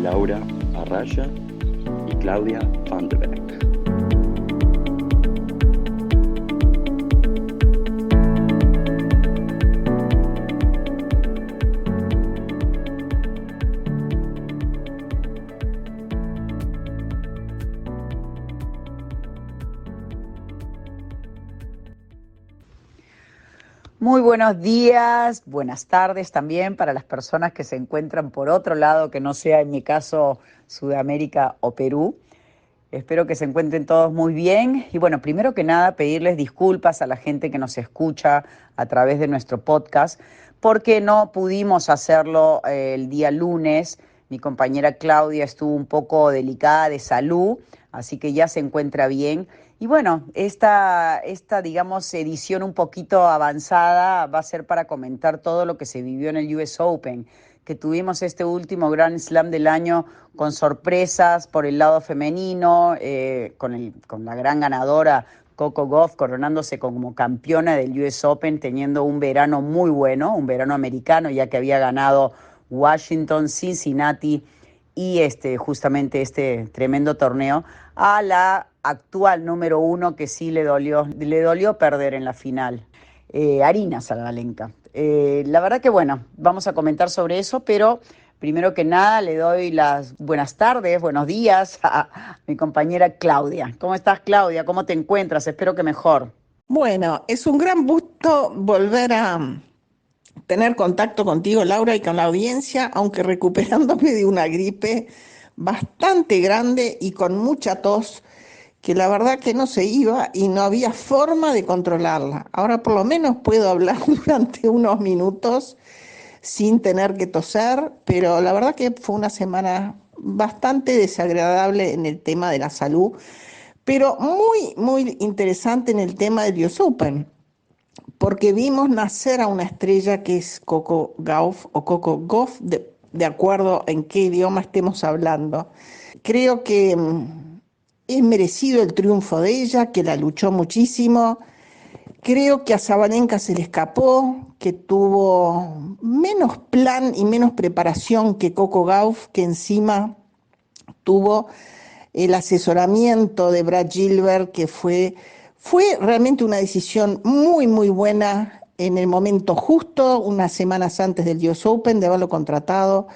Laura Arraya y Claudia Van de Beek. Muy buenos días, buenas tardes también para las personas que se encuentran por otro lado, que no sea en mi caso Sudamérica o Perú. Espero que se encuentren todos muy bien. Y bueno, primero que nada, pedirles disculpas a la gente que nos escucha a través de nuestro podcast, porque no pudimos hacerlo el día lunes. Mi compañera Claudia estuvo un poco delicada de salud, así que ya se encuentra bien. Y bueno, esta, digamos, edición un poquito avanzada va a ser para comentar todo lo que se vivió en el US Open, que tuvimos este último Grand Slam del año con sorpresas por el lado femenino, con la gran ganadora Coco Gauff coronándose como campeona del US Open, teniendo un verano muy bueno, un verano americano, ya que había ganado Washington, Cincinnati y justamente este tremendo torneo, a la actual número uno que sí le dolió perder en la final, Aryna Sabalenka. La verdad que bueno, vamos a comentar sobre eso, pero primero que nada le doy las buenas tardes, buenos días a mi compañera Claudia. ¿Cómo estás, Claudia? ¿Cómo te encuentras? Espero que mejor. Bueno, es un gran gusto volver a tener contacto contigo, Laura, y con la audiencia, aunque recuperándome de una gripe bastante grande y con mucha tos, que la verdad que no se iba y no había forma de controlarla. Ahora por lo menos puedo hablar durante unos minutos sin tener que toser, pero la verdad que fue una semana bastante desagradable en el tema de la salud, pero muy, muy interesante en el tema del US Open, porque vimos nacer a una estrella que es Coco Gauff o Coco Gauff, de acuerdo en qué idioma estemos hablando. Creo que es merecido el triunfo de ella, que la luchó muchísimo. Creo que a Sabalenka se le escapó, que tuvo menos plan y menos preparación que Coco Gauff, que encima tuvo el asesoramiento de Brad Gilbert, que fue realmente una decisión muy, muy buena en el momento justo, unas semanas antes del US Open, de haberlo contratado.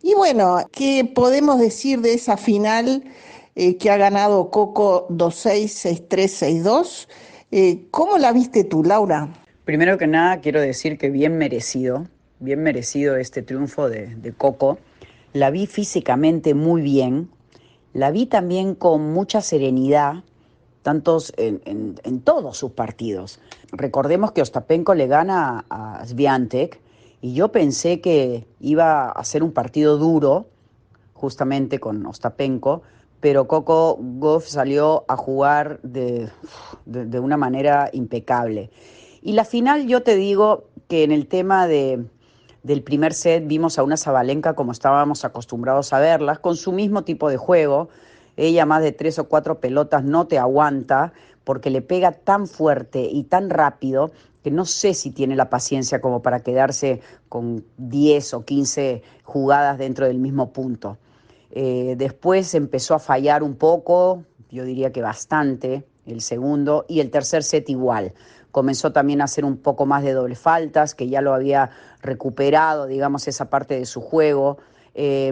Y bueno, ¿qué podemos decir de esa final que ha ganado Coco 2-6, 6-3, 6-2? ¿Cómo la viste tú, Laura? Primero que nada, quiero decir que bien merecido este triunfo de Coco. La vi físicamente muy bien, la vi también con mucha serenidad, tantos en todos sus partidos. Recordemos que Ostapenko le gana a Swiatek y yo pensé que iba a ser un partido duro, justamente con Ostapenko, pero Coco Gauff salió a jugar de una manera impecable. Y la final, yo te digo que en el tema del primer set vimos a una Sabalenka como estábamos acostumbrados a verlas, con su mismo tipo de juego. Ella más de 3 o 4 pelotas no te aguanta porque le pega tan fuerte y tan rápido que no sé si tiene la paciencia como para quedarse con 10 o 15 jugadas dentro del mismo punto. Después empezó a fallar un poco, yo diría que bastante, el segundo, y el tercer set igual. Comenzó también a hacer un poco más de doble faltas, que ya lo había recuperado, digamos, esa parte de su juego,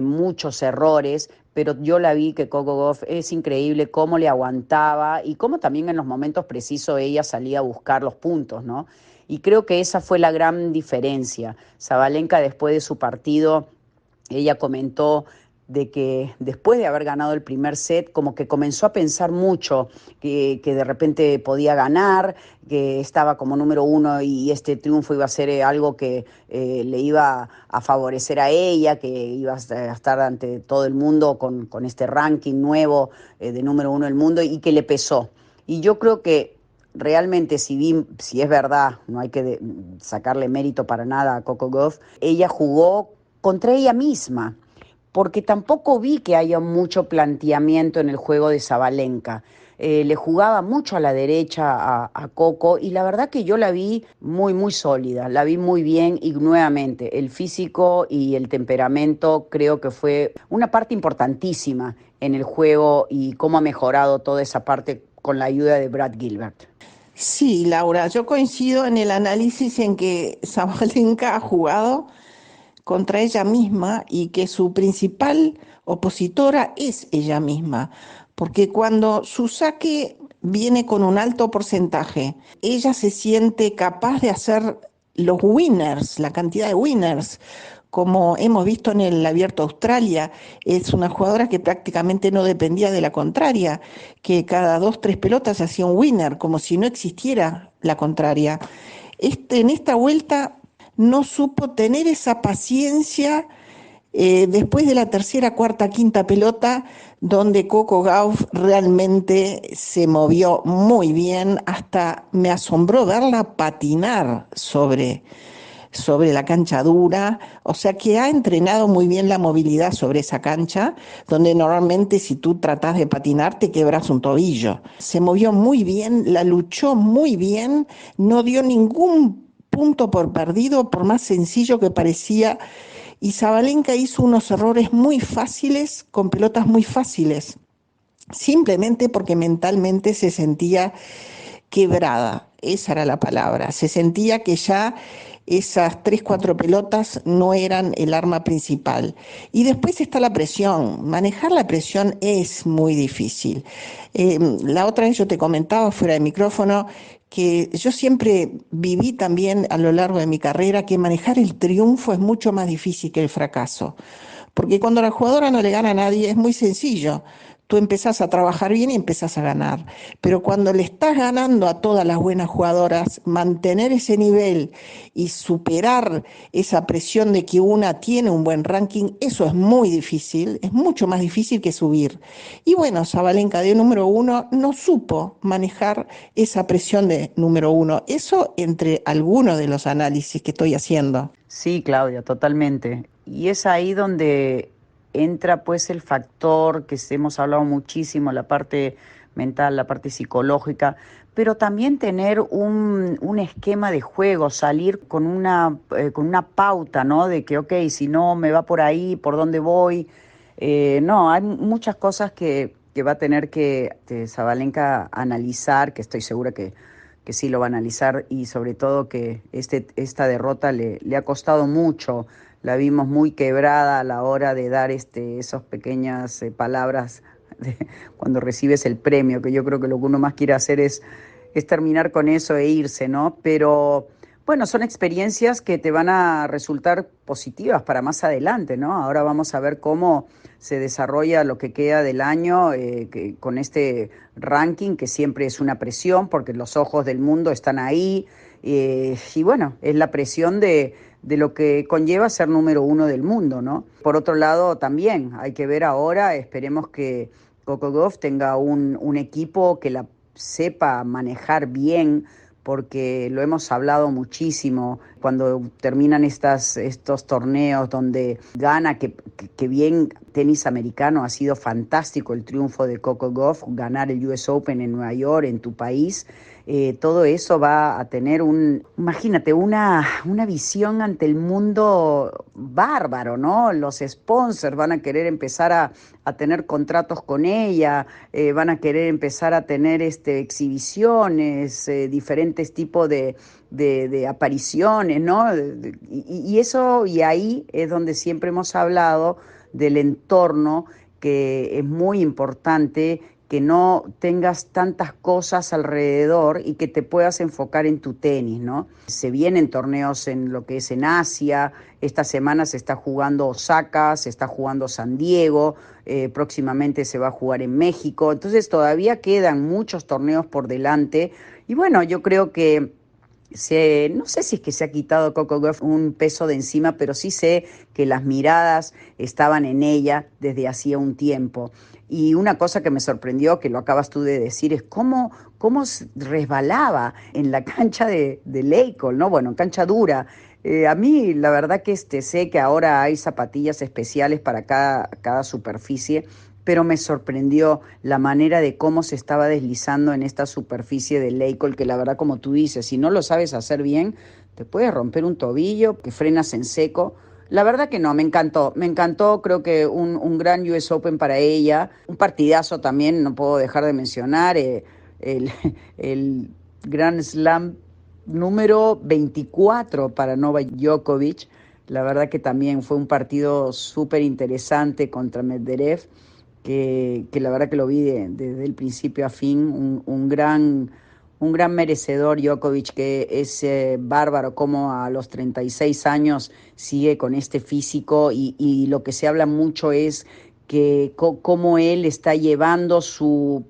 muchos errores, pero yo la vi que Coco Gauff es increíble cómo le aguantaba y cómo también en los momentos precisos ella salía a buscar los puntos, ¿no? Y creo que esa fue la gran diferencia. Sabalenka, después de su partido, ella comentó de que después de haber ganado el primer set, como que comenzó a pensar mucho que de repente podía ganar, que estaba como número uno y este triunfo iba a ser algo que le iba a favorecer a ella, que iba a estar ante todo el mundo con este ranking nuevo de número uno del mundo y que le pesó. Y yo creo que realmente, si es verdad, no hay que sacarle mérito para nada a Coco Gauff, ella jugó contra ella misma, porque tampoco vi que haya mucho planteamiento en el juego de Sabalenka. le jugaba mucho a la derecha a Coco y la verdad que yo la vi muy, muy sólida, la vi muy bien y nuevamente el físico y el temperamento creo que fue una parte importantísima en el juego y cómo ha mejorado toda esa parte con la ayuda de Brad Gilbert. Sí, Laura, yo coincido en el análisis en que Sabalenka ha jugado contra ella misma y que su principal opositora es ella misma, porque cuando su saque viene con un alto porcentaje, ella se siente capaz de hacer los winners, la cantidad de winners, como hemos visto en el Abierto Australia. Es una jugadora que prácticamente no dependía de la contraria, que cada dos, tres pelotas hacía un winner, como si no existiera la contraria. En esta vuelta no supo tener esa paciencia después de la tercera, cuarta, quinta pelota, donde Coco Gauff realmente se movió muy bien, hasta me asombró verla patinar sobre la cancha dura, o sea que ha entrenado muy bien la movilidad sobre esa cancha, donde normalmente si tú tratas de patinar te quebras un tobillo. Se movió muy bien, la luchó muy bien, no dio ningún punto por perdido, por más sencillo que parecía, y Sabalenka hizo unos errores muy fáciles, con pelotas muy fáciles, simplemente porque mentalmente se sentía quebrada, esa era la palabra, se sentía que ya esas tres, cuatro pelotas no eran el arma principal. Y después está la presión, manejar la presión es muy difícil. La otra vez yo te comentaba fuera de micrófono que yo siempre viví también a lo largo de mi carrera que manejar el triunfo es mucho más difícil que el fracaso. Porque cuando la jugadora no le gana a nadie es muy sencillo. Tú empezás a trabajar bien y empezás a ganar. Pero cuando le estás ganando a todas las buenas jugadoras, mantener ese nivel y superar esa presión de que una tiene un buen ranking, eso es muy difícil, es mucho más difícil que subir. Y bueno, Sabalenka de número uno no supo manejar esa presión de número uno. Eso entre algunos de los análisis que estoy haciendo. Sí, Claudia, totalmente. Y es ahí donde entra pues el factor que hemos hablado muchísimo, la parte mental, la parte psicológica, pero también tener un esquema de juego, salir con una pauta, ¿no? De que, ok, si no me va por ahí, ¿por dónde voy? No, hay muchas cosas que va a tener que Sabalenka analizar, que estoy segura que sí lo va a analizar y sobre todo que esta derrota le ha costado mucho. La vimos muy quebrada a la hora de dar esas pequeñas palabras de, cuando recibes el premio, que yo creo que lo que uno más quiere hacer es terminar con eso e irse, ¿no? Pero bueno, son experiencias que te van a resultar positivas para más adelante, ¿no? Ahora vamos a ver cómo se desarrolla lo que queda del año con este ranking, que siempre es una presión, porque los ojos del mundo están ahí, y bueno, es la presión de lo que conlleva ser número uno del mundo, ¿no? Por otro lado, también hay que ver ahora, esperemos que Coco Gauff tenga un equipo que la sepa manejar bien, porque lo hemos hablado muchísimo cuando terminan estos torneos donde gana, que bien tenis americano, ha sido fantástico el triunfo de Coco Gauff, ganar el US Open en Nueva York, en tu país. Todo eso va a tener imagínate, una visión ante el mundo bárbaro, ¿no? Los sponsors van a querer empezar a tener contratos con ella, van a querer empezar a tener exhibiciones, diferentes tipos de apariciones, ¿no? Y eso, y ahí es donde siempre hemos hablado del entorno, que es muy importante que no tengas tantas cosas alrededor y que te puedas enfocar en tu tenis, ¿no? Se vienen torneos en lo que es en Asia, esta semana se está jugando Osaka, se está jugando San Diego, próximamente se va a jugar en México, entonces todavía quedan muchos torneos por delante y bueno, yo creo que no sé si es que se ha quitado Coco Gauff un peso de encima, pero sí sé que las miradas estaban en ella desde hacía un tiempo. Y una cosa que me sorprendió, que lo acabas tú de decir, es cómo resbalaba en la cancha de Lakeol, ¿no? Bueno, en cancha dura. A mí, la verdad que sé que ahora hay zapatillas especiales para cada superficie, pero me sorprendió la manera de cómo se estaba deslizando en esta superficie de Leicol, que la verdad, como tú dices, si no lo sabes hacer bien, te puedes romper un tobillo, que frenas en seco. La verdad que no, me encantó, creo que un gran US Open para ella, un partidazo también, no puedo dejar de mencionar, el, el Grand Slam número 24 para Novak Djokovic. La verdad que también fue un partido súper interesante contra Medvedev, que la verdad que lo vi desde el principio a fin, un gran merecedor Djokovic, que es bárbaro como a los 36 años sigue con este físico y lo que se habla mucho es que cómo él está llevando su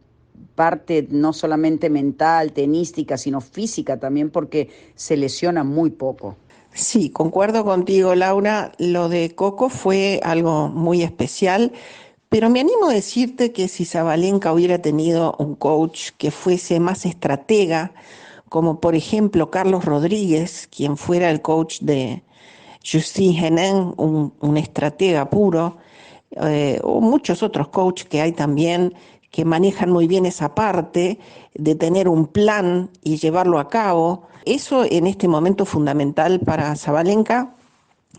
parte no solamente mental, tenística, sino física también, porque se lesiona muy poco. Sí, concuerdo contigo, Laura. Lo de Coco fue algo muy especial, pero me animo a decirte que si Sabalenka hubiera tenido un coach que fuese más estratega, como por ejemplo Carlos Rodríguez, quien fuera el coach de Justine Henin, un estratega puro, o muchos otros coaches que hay también que manejan muy bien esa parte de tener un plan y llevarlo a cabo. Eso en este momento fundamental para Sabalenka,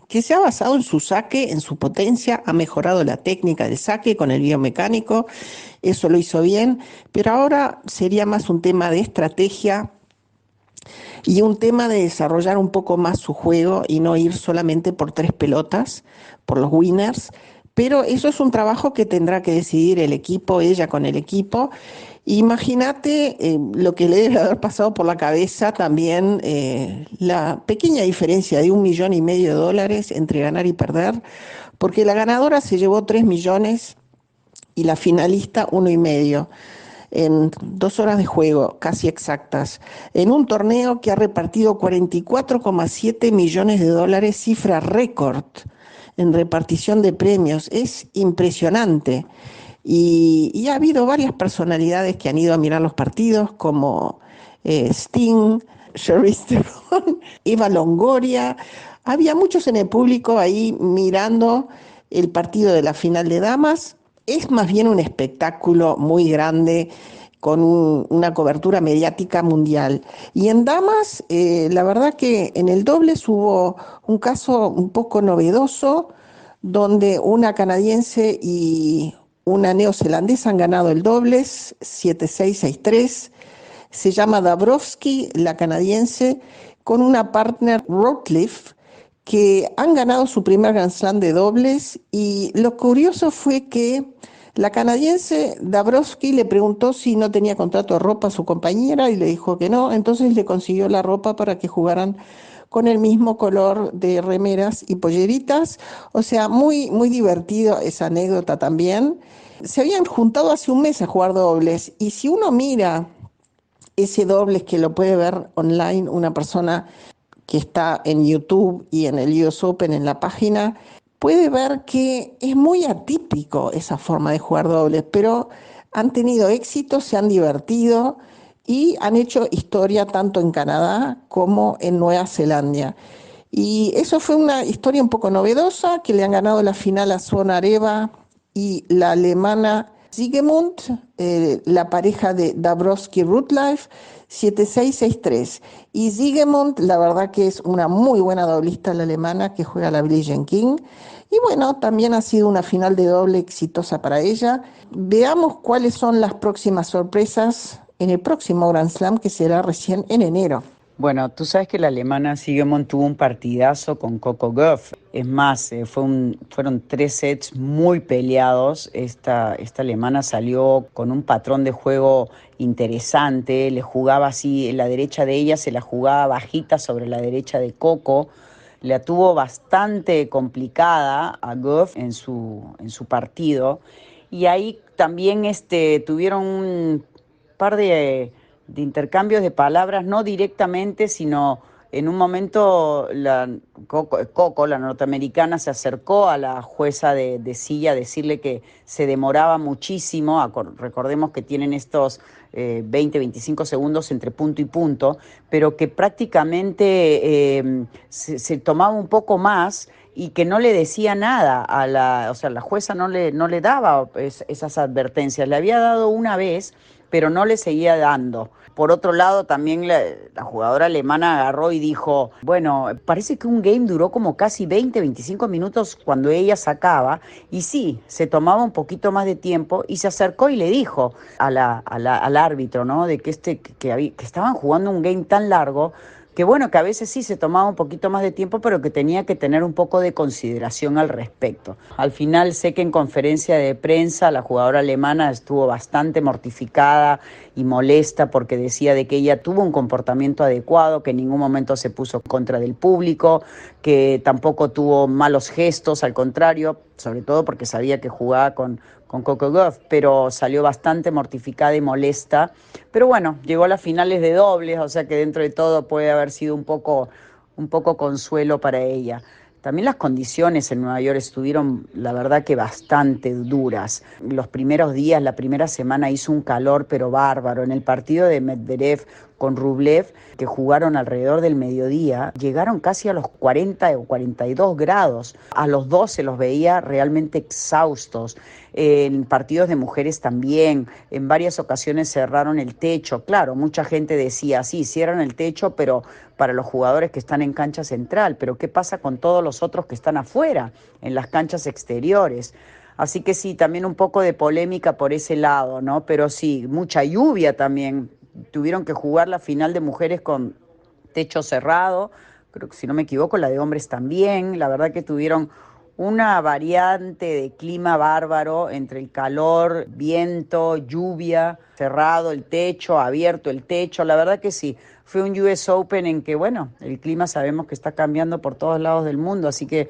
que se ha basado en su saque, en su potencia, ha mejorado la técnica del saque con el biomecánico, eso lo hizo bien, pero ahora sería más un tema de estrategia y un tema de desarrollar un poco más su juego y no ir solamente por 3 pelotas, por los winners. Pero eso es un trabajo que tendrá que decidir el equipo, ella con el equipo. Imagínate lo que le debe haber pasado por la cabeza también la pequeña diferencia de $1,500,000 entre ganar y perder, porque la ganadora se llevó 3 millones y la finalista 1,5 en 2 horas de juego, casi exactas, en un torneo que ha repartido $44,7 millones, cifra récord en repartición de premios. Es impresionante. Y ha habido varias personalidades que han ido a mirar los partidos, como Sting, Charlize Theron, Eva Longoria. Había muchos en el público ahí mirando el partido de la final de damas. Es más bien un espectáculo muy grande con una cobertura mediática mundial. Y en damas, la verdad que en el dobles hubo un caso un poco novedoso, donde una canadiense y una neozelandesa han ganado el dobles, 7-6, 6-3. Se llama Dabrowski, la canadiense, con una partner, Routcliffe, que han ganado su primer Grand Slam de dobles. Y lo curioso fue que la canadiense Dabrowski le preguntó si no tenía contrato de ropa a su compañera y le dijo que no, entonces le consiguió la ropa para que jugaran con el mismo color de remeras y polleritas. O sea, muy, muy divertido esa anécdota también. Se habían juntado hace un mes a jugar dobles y si uno mira ese dobles, que lo puede ver online una persona que está en YouTube y en el US Open en la página, puede ver que es muy atípico esa forma de jugar dobles, pero han tenido éxito, se han divertido y han hecho historia tanto en Canadá como en Nueva Zelanda. Y eso fue una historia un poco novedosa, que le han ganado la final a Zvonareva y la alemana Siegemund, la pareja de Dabrowski-Rutlife, 7-6, 6-3. Y Siegemund, la verdad que es una muy buena doblista, la alemana, que juega la Billie Jean King. Y bueno, también ha sido una final de doble exitosa para ella. Veamos cuáles son las próximas sorpresas en el próximo Grand Slam, que será recién en enero. Bueno, tú sabes que la alemana Siegemund tuvo un partidazo con Coco Gauff. Es más, fueron 3 sets muy peleados. Esta alemana salió con un patrón de juego interesante. Le jugaba así, la derecha de ella se la jugaba bajita sobre la derecha de Coco. La tuvo bastante complicada a Gauff en su partido. Y ahí también tuvieron un par de intercambios de palabras, no directamente, sino en un momento Coco, la norteamericana, se acercó a la jueza de silla a decirle que se demoraba muchísimo. Recordemos que tienen estos 20, 25 segundos entre punto y punto, pero que prácticamente se tomaba un poco más y que no le decía nada o sea, la jueza no le daba esas advertencias. Le había dado una vez, pero no le seguía dando. Por otro lado, también la jugadora alemana agarró y dijo, bueno, parece que un game duró como casi 20, 25 minutos cuando ella sacaba, y sí, se tomaba un poquito más de tiempo, y se acercó y le dijo al árbitro, ¿no? De que estaban jugando un game tan largo, que bueno, que a veces sí se tomaba un poquito más de tiempo, pero que tenía que tener un poco de consideración al respecto. Al final sé que en conferencia de prensa la jugadora alemana estuvo bastante mortificada y molesta porque decía de que ella tuvo un comportamiento adecuado, que en ningún momento se puso contra del público, que tampoco tuvo malos gestos, al contrario, sobre todo porque sabía que jugaba con Coco Gauff, pero salió bastante mortificada y molesta. Pero bueno, llegó a las finales de dobles, o sea que dentro de todo puede haber sido un poco consuelo para ella. También las condiciones en Nueva York estuvieron, la verdad, que bastante duras. Los primeros días, la primera semana hizo un calor pero bárbaro. En el partido de Medvedev con Rublev, que jugaron alrededor del mediodía, llegaron casi a los 40 o 42 grados. A los dos se los veía realmente exhaustos. En partidos de mujeres también, en varias ocasiones cerraron el techo. Claro, mucha gente decía, sí, cierran el techo, pero para los jugadores que están en cancha central, pero ¿qué pasa con todos los otros que están afuera, en las canchas exteriores? Así que sí, también un poco de polémica por ese lado, ¿no? Pero sí, mucha lluvia también. Tuvieron que jugar la final de mujeres con techo cerrado, creo que si no me equivoco, la de hombres también. La verdad que tuvieron una variante de clima bárbaro entre el calor, viento, lluvia, cerrado el techo, abierto el techo. La verdad que sí, fue un US Open en que, bueno, el clima sabemos que está cambiando por todos lados del mundo, así que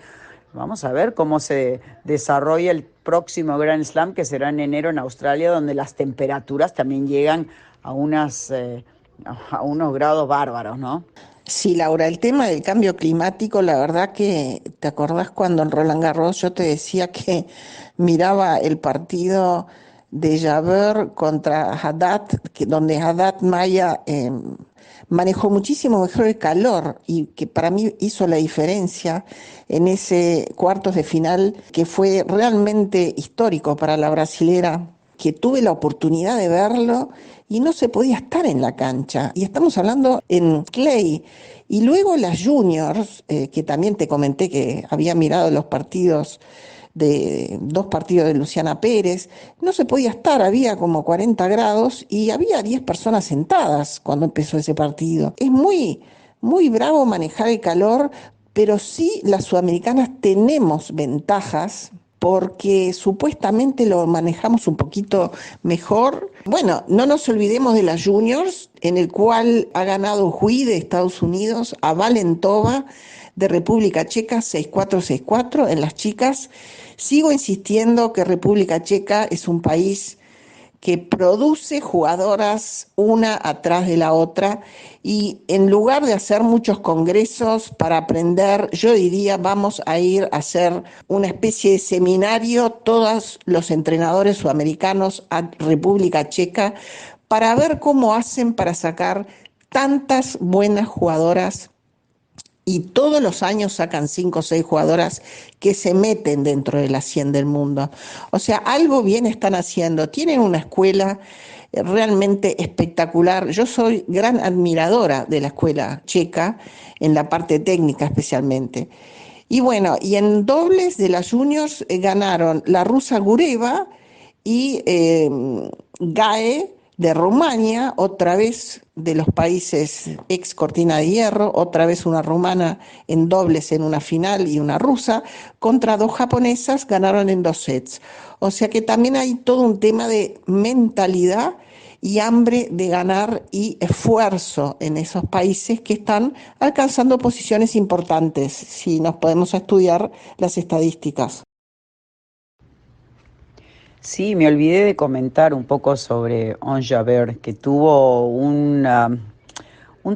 vamos a ver cómo se desarrolla el próximo Grand Slam, que será en enero en Australia, donde las temperaturas también llegan a a unos grados bárbaros, ¿no? Sí, Laura, el tema del cambio climático, la verdad que te acordás cuando en Roland Garros yo te decía que miraba el partido de Jabeur contra Haddad, donde Haddad Maya manejó muchísimo mejor el calor y que para mí hizo la diferencia en ese cuartos de final que fue realmente histórico para la brasilera, que tuve la oportunidad de verlo y no se podía estar en la cancha. Y estamos hablando en clay. Y luego las juniors, que también te comenté que había mirado los partidos de dos partidos de Luciana Pérez, no se podía estar, había como 40 grados y había 10 personas sentadas cuando empezó ese partido. Es muy, muy bravo manejar el calor, pero sí las sudamericanas tenemos ventajas porque supuestamente lo manejamos un poquito mejor. Bueno, no nos olvidemos de las juniors, en el cual ha ganado Hui de Estados Unidos a Valentova de República Checa 6-4, 6-4 en las chicas. Sigo insistiendo que República Checa es un país que produce jugadoras una atrás de la otra y en lugar de hacer muchos congresos para aprender, yo diría vamos a ir a hacer una especie de seminario todos los entrenadores sudamericanos a República Checa para ver cómo hacen para sacar tantas buenas jugadoras y todos los años sacan 5 o 6 jugadoras que se meten dentro de las 100 del mundo. O sea, algo bien están haciendo. Tienen una escuela realmente espectacular. Yo soy gran admiradora de la escuela checa, en la parte técnica especialmente. Y bueno, y en dobles de las juniors ganaron la rusa Gureva y Gae de Rumania, otra vez de los países ex cortina de hierro, otra vez una rumana en dobles en una final y una rusa, contra dos japonesas, ganaron en 2 sets. O sea que también hay todo un tema de mentalidad y hambre de ganar y esfuerzo en esos países que están alcanzando posiciones importantes, si nos podemos estudiar las estadísticas. Sí, me olvidé de comentar un poco sobre Ons Jabeur, que tuvo un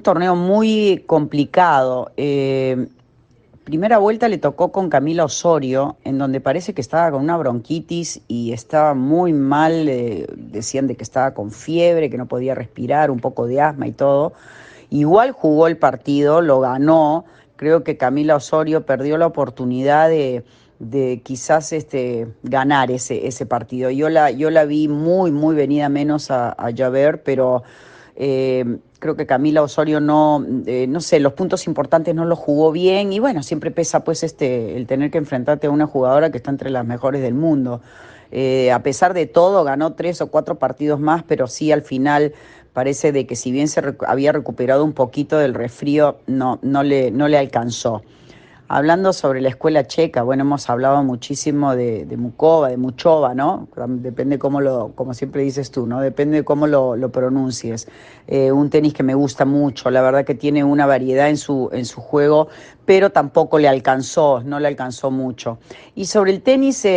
torneo muy complicado. Primera vuelta le tocó con Camila Osorio, en donde parece que estaba con una bronquitis y estaba muy mal. Decían de que estaba con fiebre, que no podía respirar, un poco de asma y todo. Igual jugó el partido, lo ganó. creo que Camila Osorio perdió la oportunidad de quizás ganar ese partido. Yo la vi muy venida menos a Javert, pero creo que Camila Osorio no sé, los puntos importantes no los jugó bien y bueno, siempre pesa pues el tener que enfrentarte a una jugadora que está entre las mejores del mundo. A pesar de todo, ganó 3 o 4 partidos más, pero sí al final parece de que si bien había recuperado un poquito del resfrío, no le alcanzó. Hablando sobre la escuela checa, bueno, hemos hablado muchísimo de Mukova, de Muchova, ¿no? Depende como siempre dices tú, ¿no? Depende de cómo lo pronuncies. Un tenis que me gusta mucho, la verdad que tiene una variedad en su juego, pero tampoco no le alcanzó mucho. Y sobre el tenis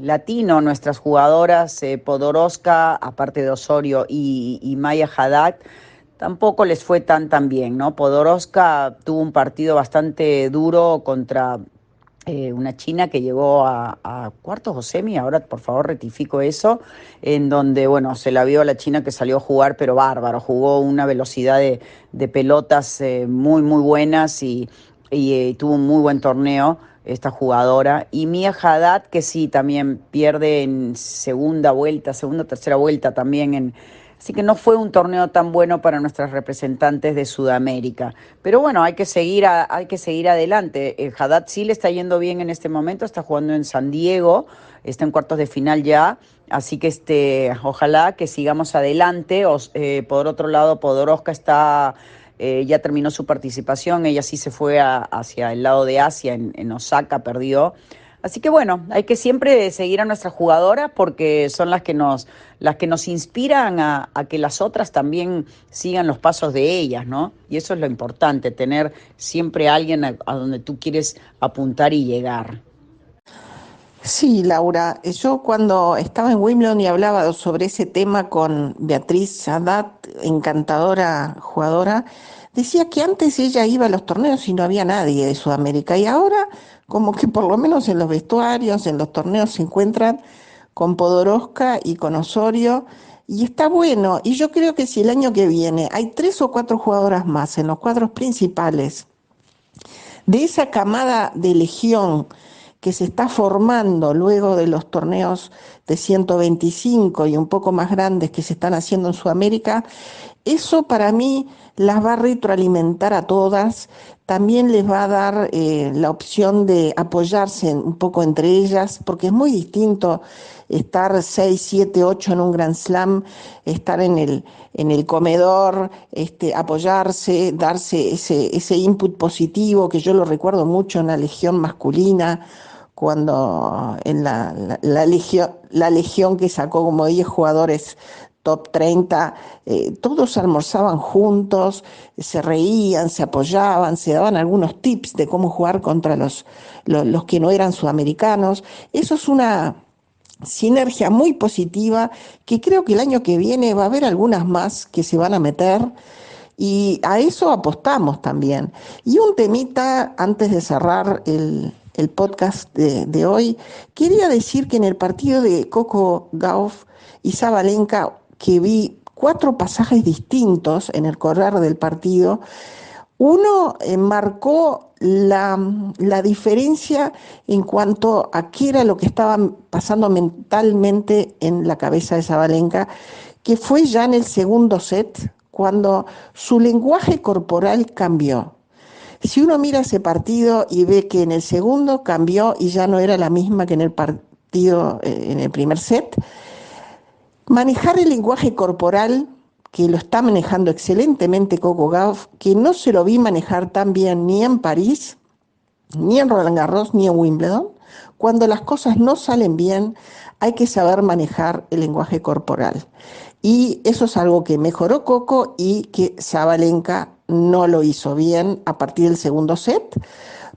latino, nuestras jugadoras, Podoroska, aparte de Osorio, y Maya Haddad, tampoco les fue tan bien, ¿no? Podoroska tuvo un partido bastante duro contra una china que llegó a cuartos o semi, ahora por favor rectifico eso, en donde, bueno, se la vio a la china que salió a jugar, pero bárbaro, jugó una velocidad de pelotas muy buenas y tuvo un muy buen torneo esta jugadora. Y Mia Haddad, que sí, también pierde en segunda, tercera vuelta también Así que no fue un torneo tan bueno para nuestras representantes de Sudamérica. Pero bueno, hay que seguir adelante. Haddad sí le está yendo bien en este momento, está jugando en San Diego, está en cuartos de final ya. Así que ojalá que sigamos adelante. Por otro lado, Podoroska ya terminó su participación, ella sí se fue hacia el lado de Asia, en Osaka perdió. Así que bueno, hay que siempre seguir a nuestras jugadoras porque son las que nos inspiran a que las otras también sigan los pasos de ellas, ¿no? Y eso es lo importante, tener siempre a alguien a donde tú quieres apuntar y llegar. Sí, Laura, yo cuando estaba en Wimbledon y hablaba sobre ese tema con Beatriz Haddad, encantadora jugadora, decía que antes ella iba a los torneos y no había nadie de Sudamérica y ahora como que por lo menos en los vestuarios, en los torneos se encuentran con Podoroska y con Osorio y está bueno. Y yo creo que si el año que viene hay 3 o 4 jugadoras más en los cuadros principales de esa camada de legión que se está formando luego de los torneos de 125 y un poco más grandes que se están haciendo en Sudamérica, eso para mí las va a retroalimentar a todas, también les va a dar la opción de apoyarse un poco entre ellas, porque es muy distinto estar 6, 7, 8 en un Grand Slam, estar en el comedor, apoyarse, darse ese input positivo, que yo lo recuerdo mucho en la legión masculina, cuando en la legión que sacó como 10 jugadores top 30, todos almorzaban juntos, se reían, se apoyaban, se daban algunos tips de cómo jugar contra los que no eran sudamericanos. Eso es una sinergia muy positiva que creo que el año que viene va a haber algunas más que se van a meter y a eso apostamos también. Y un temita antes de cerrar el podcast de hoy, quería decir que en el partido de Coco Gauff y Sabalenka, que vi 4 pasajes distintos en el correr del partido, uno marcó la diferencia en cuanto a qué era lo que estaba pasando mentalmente en la cabeza de Sabalenka, que fue ya en el segundo set, cuando su lenguaje corporal cambió. Si uno mira ese partido y ve que en el segundo cambió y ya no era la misma que en el partido, en el primer set, manejar el lenguaje corporal, que lo está manejando excelentemente Coco Gauff, que no se lo vi manejar tan bien ni en París, ni en Roland Garros, ni en Wimbledon. Cuando las cosas no salen bien, hay que saber manejar el lenguaje corporal. Y eso es algo que mejoró Coco y que Sabalenka no lo hizo bien a partir del segundo set,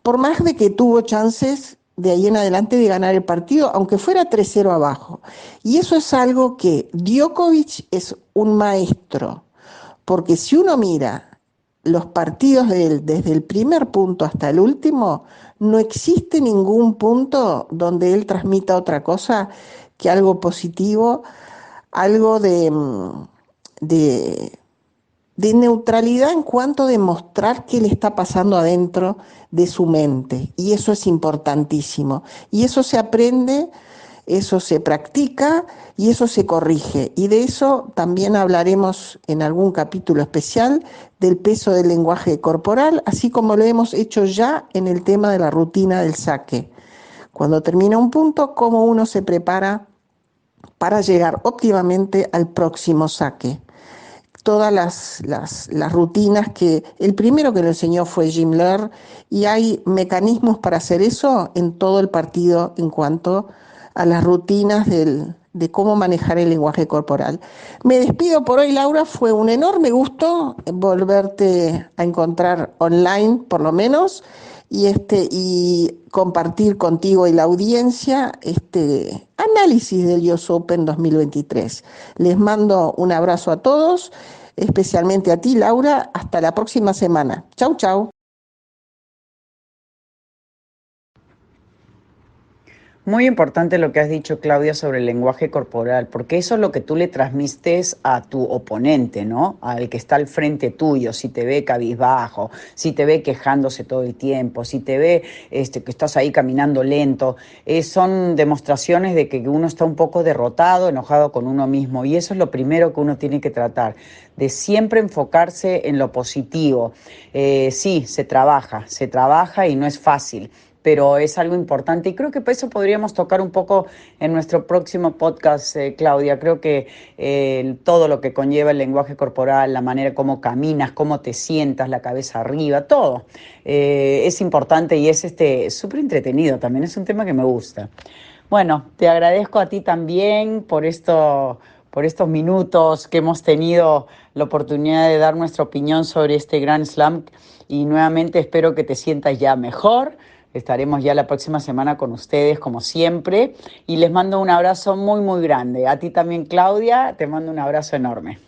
por más de que tuvo chances de ahí en adelante de ganar el partido, aunque fuera 3-0 abajo. Y eso es algo que Djokovic es un maestro, porque si uno mira los partidos de él desde el primer punto hasta el último, no existe ningún punto donde él transmita otra cosa que algo positivo, algo de de neutralidad en cuanto a demostrar qué le está pasando adentro de su mente. Y eso es importantísimo. Y eso se aprende, eso se practica y eso se corrige. Y de eso también hablaremos en algún capítulo especial del peso del lenguaje corporal, así como lo hemos hecho ya en el tema de la rutina del saque. Cuando termina un punto, cómo uno se prepara para llegar óptimamente al próximo saque. Todas las rutinas que el primero que lo enseñó fue Jim Loehr, y hay mecanismos para hacer eso en todo el partido en cuanto a las rutinas de cómo manejar el lenguaje corporal. Me despido por hoy, Laura. Fue un enorme gusto volverte a encontrar online, por lo menos, y compartir contigo y la audiencia este análisis del US Open 2023. Les mando un abrazo a todos, especialmente a ti, Laura. Hasta la próxima semana. Chau, chau. Muy importante lo que has dicho, Claudia, sobre el lenguaje corporal, porque eso es lo que tú le transmites a tu oponente, ¿no? Al que está al frente tuyo, si te ve cabizbajo, si te ve quejándose todo el tiempo, si te ve que estás ahí caminando lento, son demostraciones de que uno está un poco derrotado, enojado con uno mismo, y eso es lo primero que uno tiene que tratar, de siempre enfocarse en lo positivo. Sí, se trabaja y no es fácil, pero es algo importante y creo que por eso podríamos tocar un poco en nuestro próximo podcast, Claudia. Creo que todo lo que conlleva el lenguaje corporal, la manera como caminas, cómo te sientas, la cabeza arriba, todo es importante y es súper entretenido también, es un tema que me gusta. Bueno, te agradezco a ti también por estos minutos que hemos tenido la oportunidad de dar nuestra opinión sobre este Grand Slam y nuevamente espero que te sientas ya mejor. Estaremos ya la próxima semana con ustedes, como siempre, y les mando un abrazo muy, muy grande. A ti también, Claudia, te mando un abrazo enorme.